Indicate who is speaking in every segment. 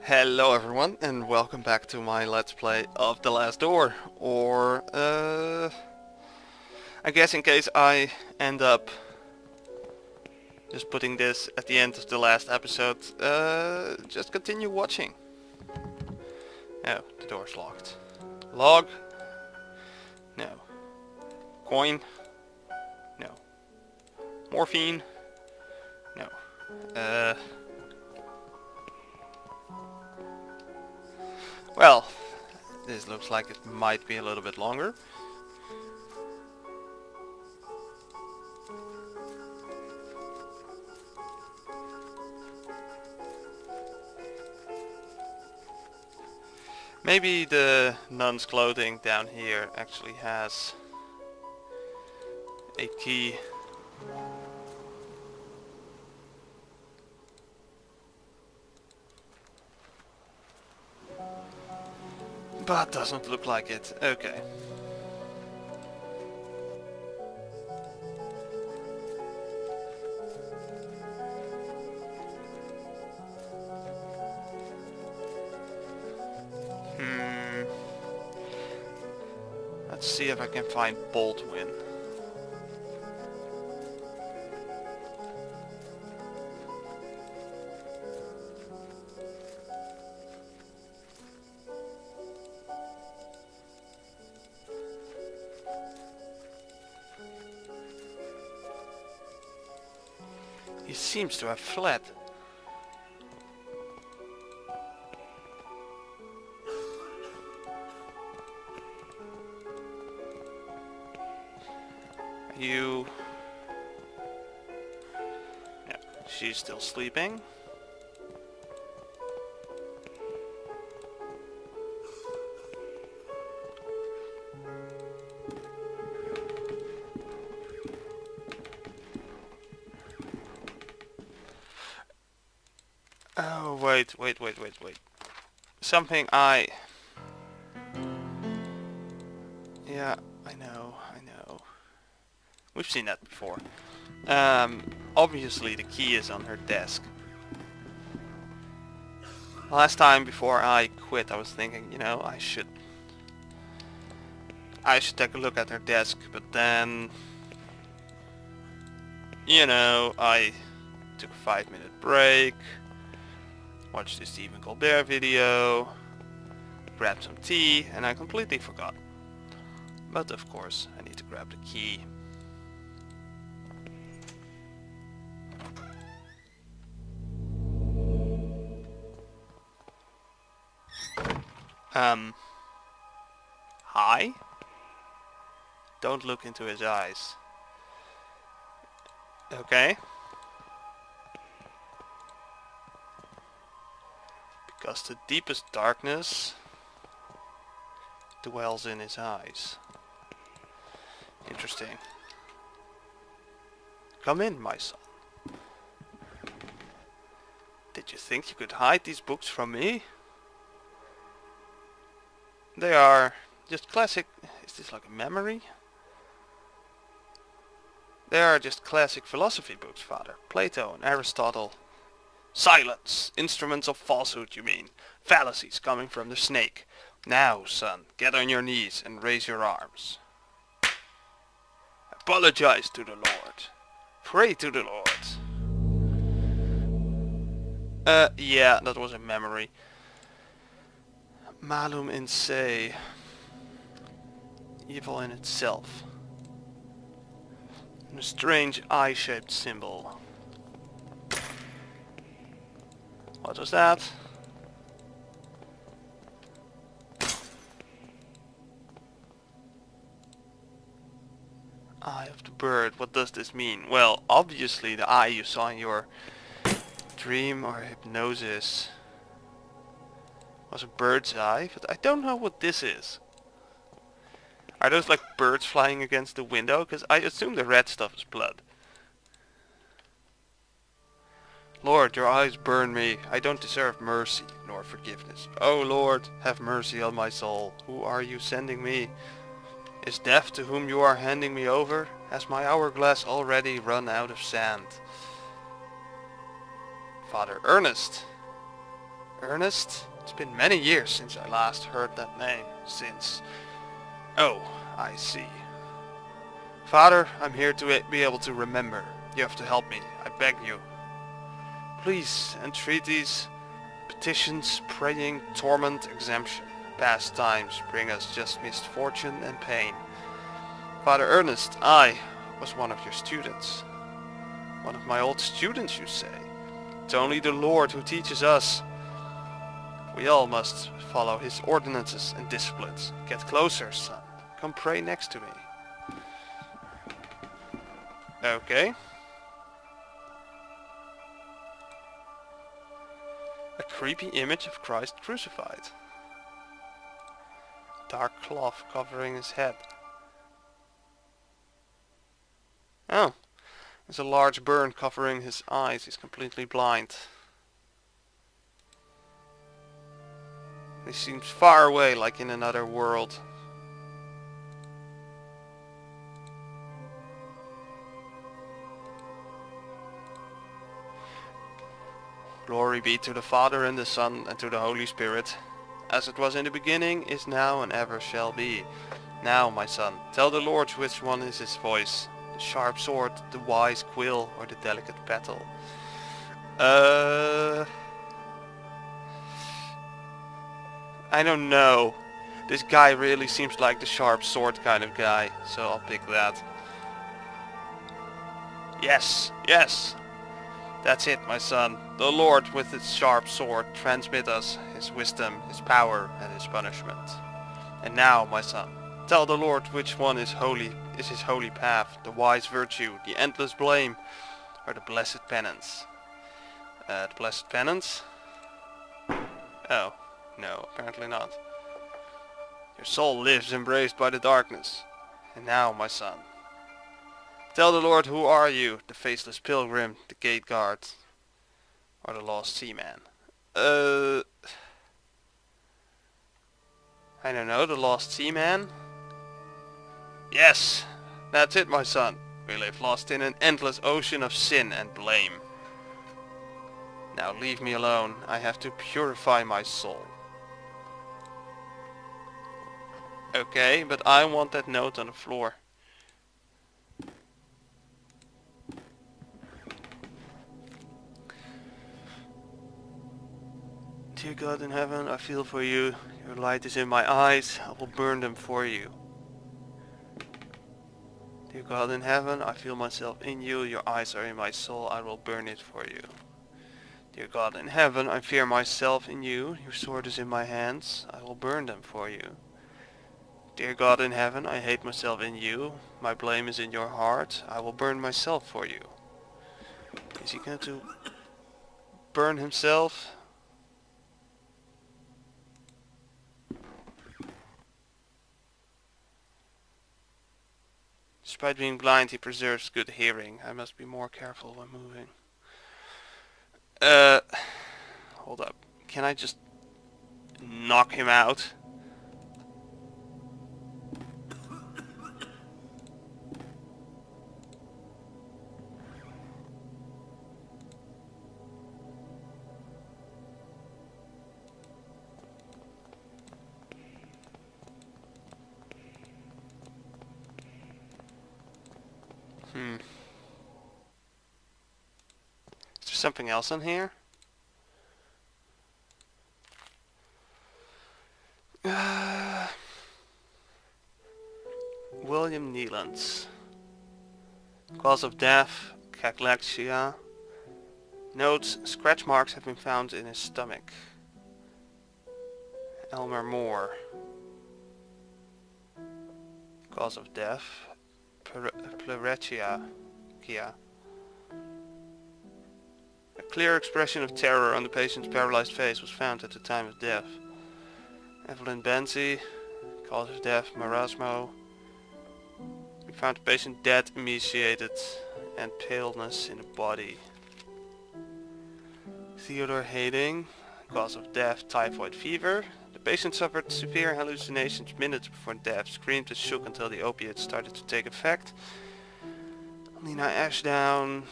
Speaker 1: Hello everyone, and welcome back to my Let's Play of The Last Door, or, I guess in case I end up just putting this at the end of the last episode, just continue watching. Oh, the door's locked. Log? No. Coin? No. Morphine? No. Well, this looks like it might be a little bit longer. Maybe the nun's clothing down here actually has a key. But doesn't look like it. Okay. Let's see if I can find Baldwin. He seems to have fled. You... Yeah, she's still sleeping. Oh, wait. Something I... Yeah, I know. We've seen that before. Obviously the key is on her desk. Last time before I quit I was thinking, you know, I should take a look at her desk, but then, you know, I took a 5-minute break, watched the Stephen Colbert video, grabbed some tea, and I completely forgot. But of course I need to grab the key. Hi? Don't look into his eyes. Okay. Because the deepest darkness dwells in his eyes. Interesting. Come in, my son. Did you think you could hide these books from me? They are just classic... Is this like a memory? They are just classic philosophy books, Father. Plato and Aristotle. Silence! Instruments of falsehood, you mean. Fallacies coming from the snake. Now, son, get on your knees and raise your arms. Apologize to the Lord. Pray to the Lord. Yeah, that was a memory. Malum in se. Evil in itself. And a strange eye-shaped symbol. What was that? Eye of the bird. What does this mean? Well, obviously the eye you saw in your dream or hypnosis was a bird's eye, but I don't know what this is. Are those like birds flying against the window? Because I assume the red stuff is blood. Lord, your eyes burn me. I don't deserve mercy nor forgiveness. Oh Lord, have mercy on my soul. Who are you sending me? Is death to whom you are handing me over? Has my hourglass already run out of sand? Father Ernest. Ernest? It's been many years since I last heard that name. Since... Oh, I see. Father, I'm here to be able to remember. You have to help me. I beg you. Please, entreaties, petitions, praying, torment, exemption. Past times bring us just misfortune and pain. Father Ernest, I was one of your students. One of my old students, you say? It's only the Lord who teaches us. We all must follow his ordinances and disciplines. Get closer, son. Come pray next to me. Okay. A creepy image of Christ crucified. Dark cloth covering his head. Oh. There's a large burn covering his eyes. He's completely blind. He seems far away, like in another world. Glory be to the Father and the Son and to the Holy Spirit, as it was in the beginning, is now, and ever shall be. Now, my son, tell the Lord which one is his voice, the sharp sword, the wise quill, or the delicate petal. I don't know. This guy really seems like the sharp sword kind of guy, so I'll pick that. Yes, yes. That's it, my son. The Lord with his sharp sword transmit us his wisdom, his power, and his punishment. And now, my son, tell the Lord which one is holy, is his holy path, the wise virtue, the endless blame, or the blessed penance. The blessed penance? Oh, no, apparently not. Your soul lives embraced by the darkness. And now, my son, tell the Lord who are you, the faceless pilgrim, the gate guard, or the lost seaman? I don't know, the lost seaman? Yes, that's it, my son. We live lost in an endless ocean of sin and blame. Now leave me alone. I have to purify my soul. Okay, but I want that note on the floor. Dear God in heaven, I feel for you. Your light is in my eyes. I will burn them for you. Dear God in heaven, I feel myself in you. Your eyes are in my soul. I will burn it for you. Dear God in heaven, I fear myself in you. Your sword is in my hands. I will burn them for you. Dear God in heaven, I hate myself in you. My blame is in your heart. I will burn myself for you. Is he going to burn himself? Despite being blind, he preserves good hearing. I must be more careful when moving. Hold up. Can I just knock him out? Is there something else in here? William Neelands. Cause of death, cachexia. Notes, scratch marks have been found in his stomach. Elmer Moore. Cause of death, pleuretia. A clear expression of terror on the patient's paralyzed face was found at the time of death. Evelyn Benzie, cause of death, marasmo. We found the patient dead, emaciated, and paleness in the body. Theodore Hading, cause of death, typhoid fever. The patient suffered severe hallucinations minutes before death, screamed and shook until the opiates started to take effect. Lena Ashdown,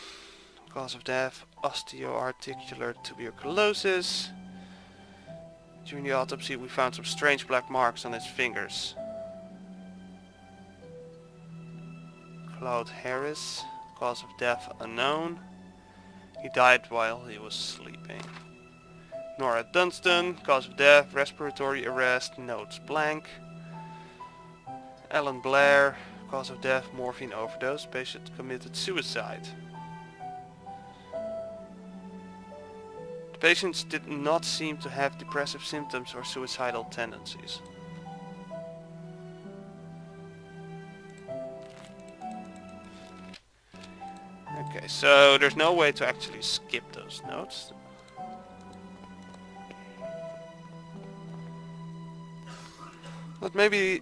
Speaker 1: cause of death, osteoarticular tuberculosis. During the autopsy we found some strange black marks on his fingers. Claude Harris, cause of death unknown. He died while he was sleeping. Nora Dunstan, cause of death, respiratory arrest, notes blank. Alan Blair, cause of death, morphine overdose, patient committed suicide. The patients did not seem to have depressive symptoms or suicidal tendencies. Okay, so there's no way to actually skip those notes. But maybe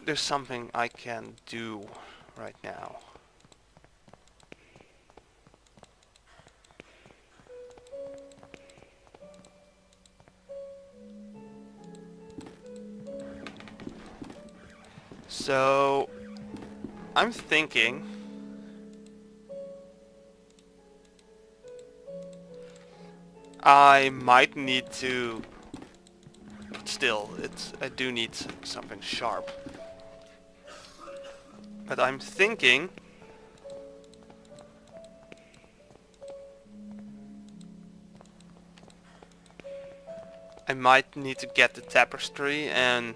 Speaker 1: there's something I can do right now. So I'm thinking I might need to, but still, I do need something sharp. But I'm thinking I might need to get the tapestry and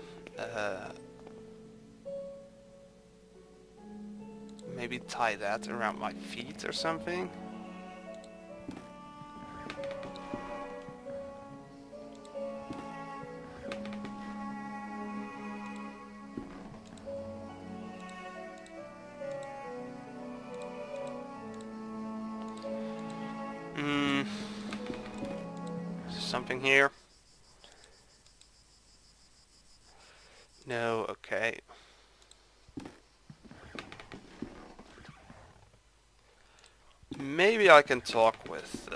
Speaker 1: maybe tie that around my feet or something. Something here? No, okay. Maybe I can talk with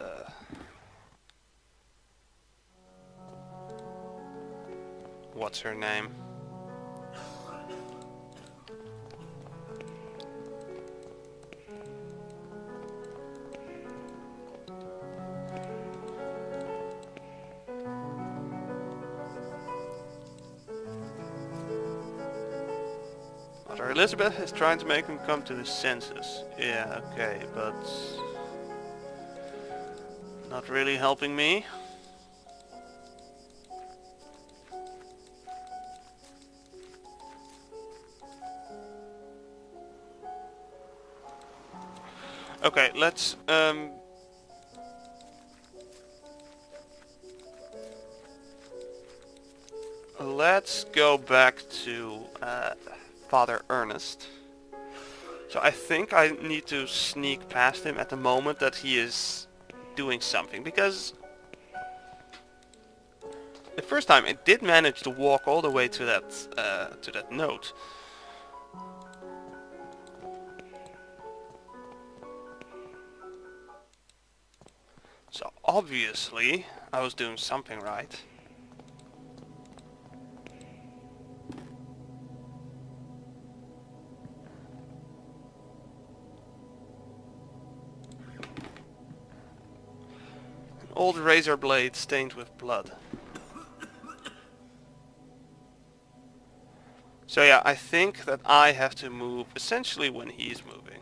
Speaker 1: what's her name? Mother Elizabeth is trying to make him come to his senses. Yeah, okay, but not really helping me. Okay, let's go back to Father Ernest. So I think I need to sneak past him at the moment that he is doing something, because the first time I did manage to walk all the way to that note. So obviously I was doing something right. An old razor blade stained with blood. So yeah, I think that I have to move essentially when he's moving.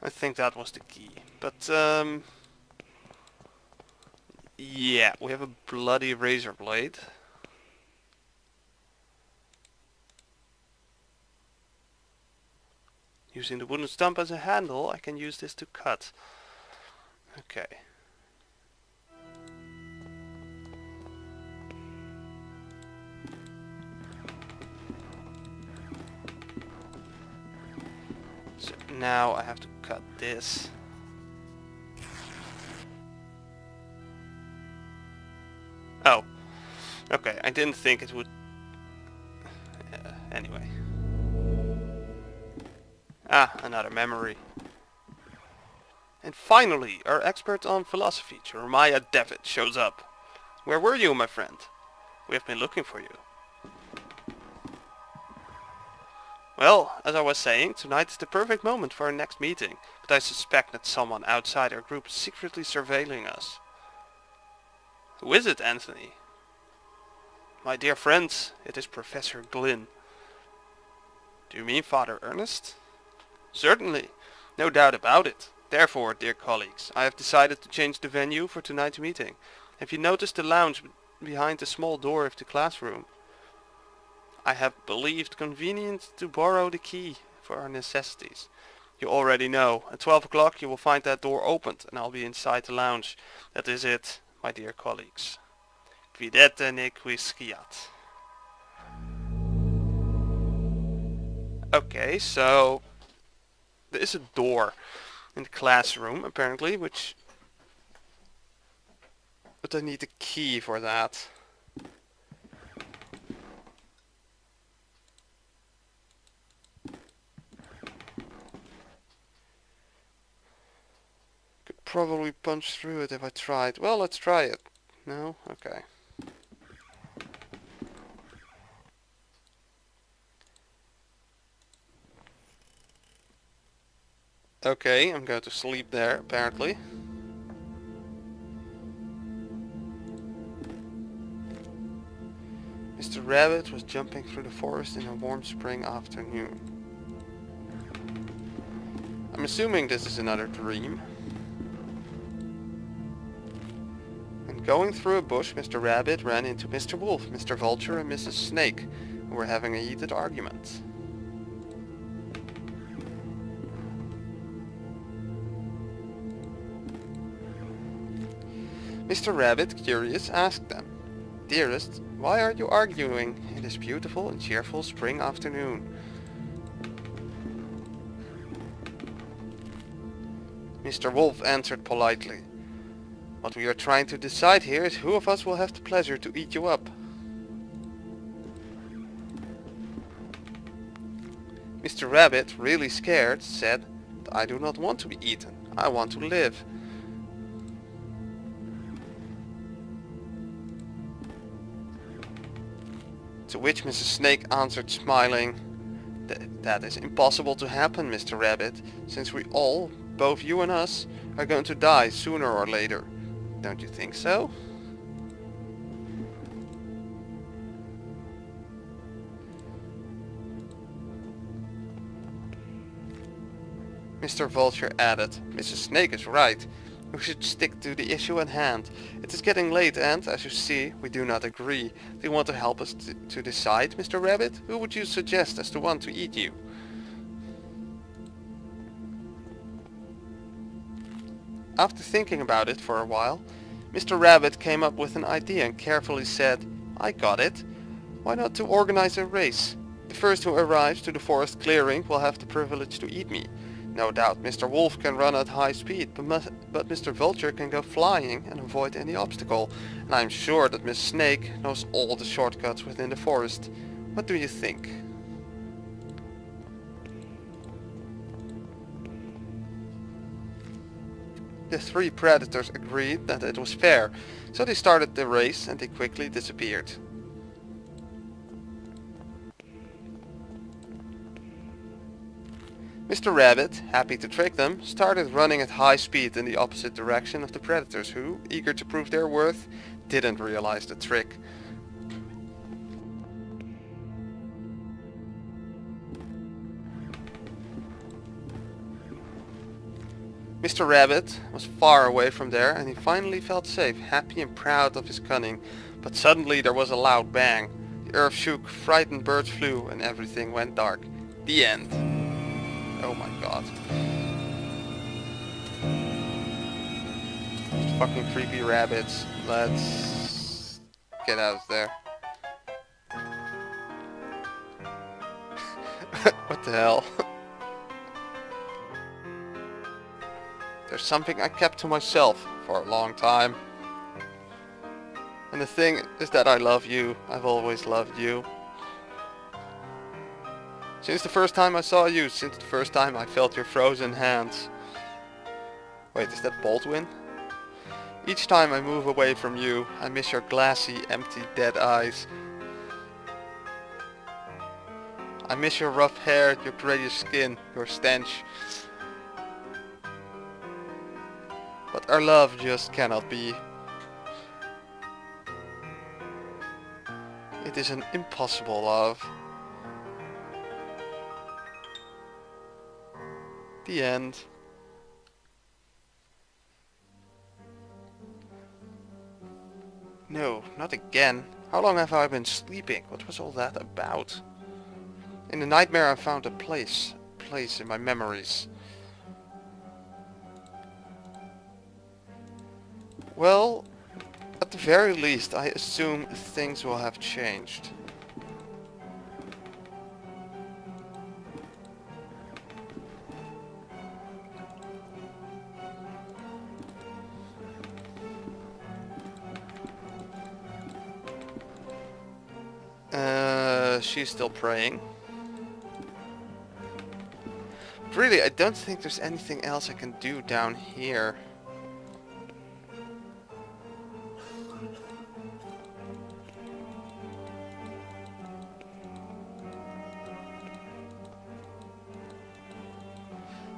Speaker 1: I think that was the key. But yeah, we have a bloody razor blade. Using the wooden stump as a handle, I can use this to cut. Okay. So now I have to cut this. Oh. Okay, I didn't think it would... anyway. Ah, another memory. And finally, our expert on philosophy, Jeremiah Devitt, shows up. Where were you, my friend? We have been looking for you. Well, as I was saying, tonight is the perfect moment for our next meeting, but I suspect that someone outside our group is secretly surveilling us. Who is it, Anthony? My dear friends, it is Professor Glynn. Do you mean Father Ernest? Certainly, no doubt about it. Therefore, dear colleagues, I have decided to change the venue for tonight's meeting. Have you noticed the lounge behind the small door of the classroom? I have believed convenient to borrow the key for our necessities. You already know, at 12 o'clock you will find that door opened and I'll be inside the lounge. That is it, my dear colleagues. Quidete ne quisquiat. Okay, so there is a door in the classroom apparently, but I need a key for that. Could probably punch through it if I tried. Well, let's try it. No? Okay. Okay, I'm going to sleep there, apparently. Mr. Rabbit was jumping through the forest in a warm spring afternoon. I'm assuming this is another dream. And going through a bush, Mr. Rabbit ran into Mr. Wolf, Mr. Vulture and Mrs. Snake, who were having a heated argument. Mr. Rabbit, curious, asked them, "Dearest, why are you arguing in this beautiful and cheerful spring afternoon?" Mr. Wolf answered politely, "What we are trying to decide here is who of us will have the pleasure to eat you up." Mr. Rabbit, really scared, said, "I do not want to be eaten. I want to live." To which Mrs. Snake answered smiling, That is impossible to happen, Mr. Rabbit, since we all, both you and us, are going to die sooner or later. Don't you think so?" Mr. Vulture added, "Mrs. Snake is right. We should stick to the issue at hand. It is getting late and, as you see, we do not agree. Do you want to help us to decide, Mr. Rabbit? Who would you suggest as the one to eat you?" After thinking about it for a while, Mr. Rabbit came up with an idea and carefully said, "I got it. Why not to organize a race? The first who arrives to the forest clearing will have the privilege to eat me. No doubt Mr. Wolf can run at high speed, but Mr. Vulture can go flying and avoid any obstacle, and I am sure that Miss Snake knows all the shortcuts within the forest. What do you think?" The three predators agreed that it was fair, so they started the race and they quickly disappeared. Mr. Rabbit, happy to trick them, started running at high speed in the opposite direction of the predators who, eager to prove their worth, didn't realize the trick. Mr. Rabbit was far away from there and he finally felt safe, happy and proud of his cunning. But suddenly there was a loud bang. The earth shook, frightened birds flew, and everything went dark. The end. Oh my god. Fucking creepy rabbits. Let's get out of there. What the hell? There's something I kept to myself for a long time. And the thing is that I love you. I've always loved you. Since the first time I saw you, since the first time I felt your frozen hands. Wait, is that Baldwin? Each time I move away from you, I miss your glassy, empty, dead eyes. I miss your rough hair, your grayish skin, your stench. But our love just cannot be. It is an impossible love. The end. No, not again. How long have I been sleeping? What was all that about? In the nightmare I found a place in my memories. Well, at the very least, I assume things will have changed. She's still praying. Really, I don't think there's anything else I can do down here.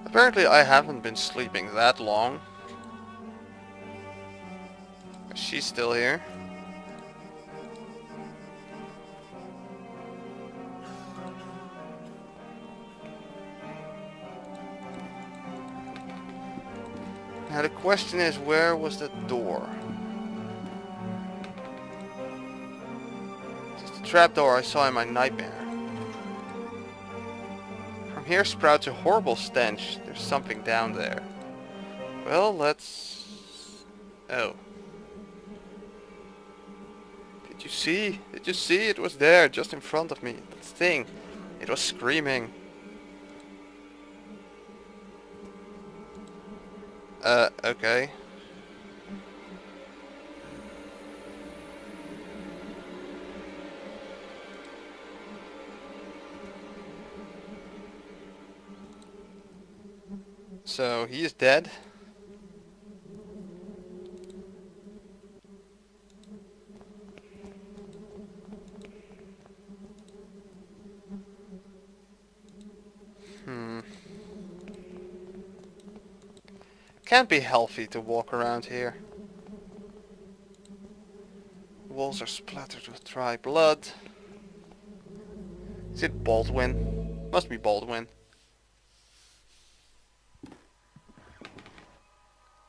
Speaker 1: Apparently I haven't been sleeping that long. She's still here. Now the question is, where was the door? It's the trapdoor I saw in my nightmare. From here sprouts a horrible stench. There's something down there. Well, let's... Oh. Did you see? Did you see? It was there, just in front of me. That thing. It was screaming. Okay. So, he is dead. Can't be healthy to walk around here. Walls are splattered with dry blood. Is it Baldwin? Must be Baldwin.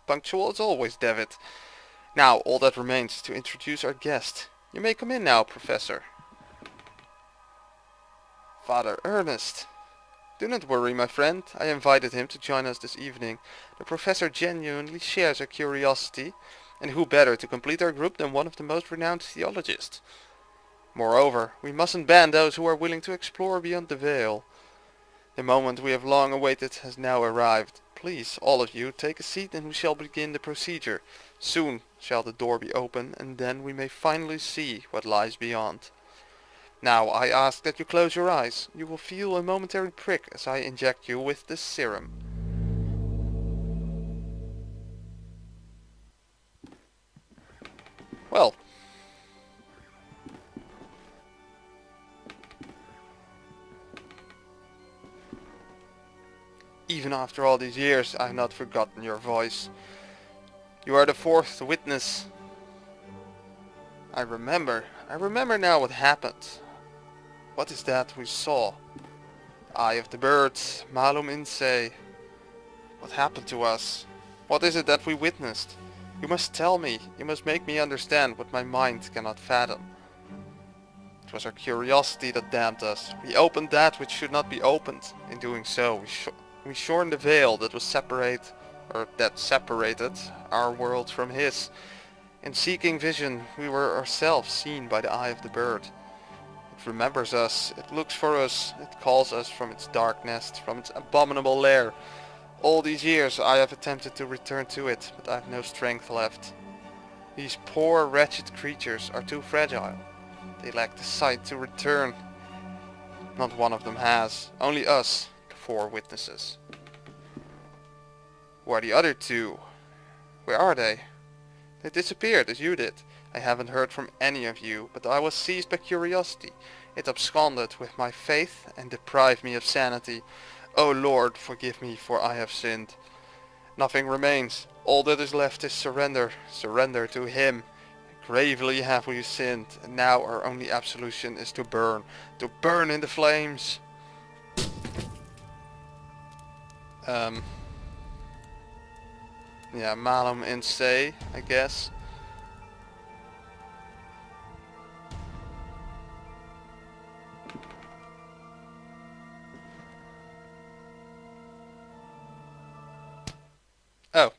Speaker 1: Punctual as always, Devitt. Now, all that remains is to introduce our guest. You may come in now, Professor. Father Ernest. Do not worry, my friend. I invited him to join us this evening. The professor genuinely shares our curiosity, and who better to complete our group than one of the most renowned theologists? Moreover, we mustn't ban those who are willing to explore beyond the veil. The moment we have long awaited has now arrived. Please, all of you, take a seat and we shall begin the procedure. Soon shall the door be open, and then we may finally see what lies beyond. Now I ask that you close your eyes. You will feel a momentary prick as I inject you with this serum. Well. Even after all these years, I have not forgotten your voice. You are the fourth witness. I remember now what happened. What is that we saw? Eye of the bird, malum in se. What happened to us? What is it that we witnessed? You must tell me. You must make me understand what my mind cannot fathom. It was our curiosity that damned us. We opened that which should not be opened. In doing so, we shorn the veil that separated our world from his. In seeking vision, we were ourselves seen by the eye of the bird. It remembers us, it looks for us, it calls us from its dark nest, from its abominable lair. All these years I have attempted to return to it, but I have no strength left. These poor wretched creatures are too fragile. They lack the sight to return. Not one of them has, only us, the four witnesses. Who are the other two? Where are they? They disappeared as you did. I haven't heard from any of you, but I was seized by curiosity. It absconded with my faith and deprived me of sanity. O Lord, forgive me, for I have sinned. Nothing remains. All that is left is surrender. Surrender to Him. Gravely have we sinned, and now our only absolution is to burn. To burn in the flames. Yeah, malum in se, I guess. Oh.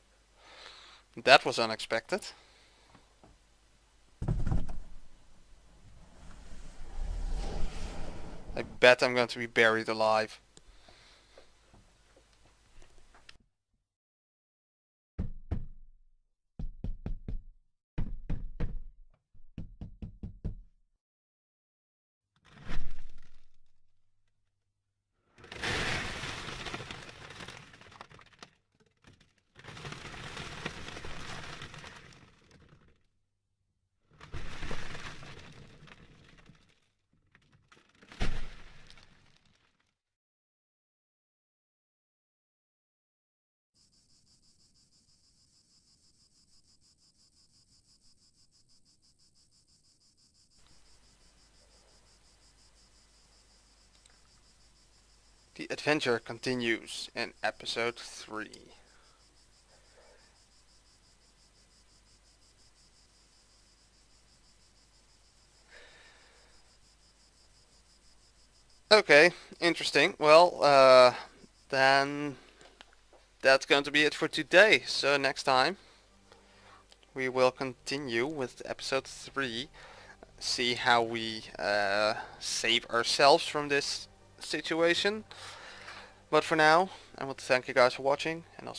Speaker 1: That was unexpected. I bet I'm going to be buried alive. The adventure continues in episode 3. Okay, interesting. Well, then that's going to be it for today. So next time we will continue with episode 3. See how we save ourselves from this situation. But for now, I want to thank you guys for watching, and I'll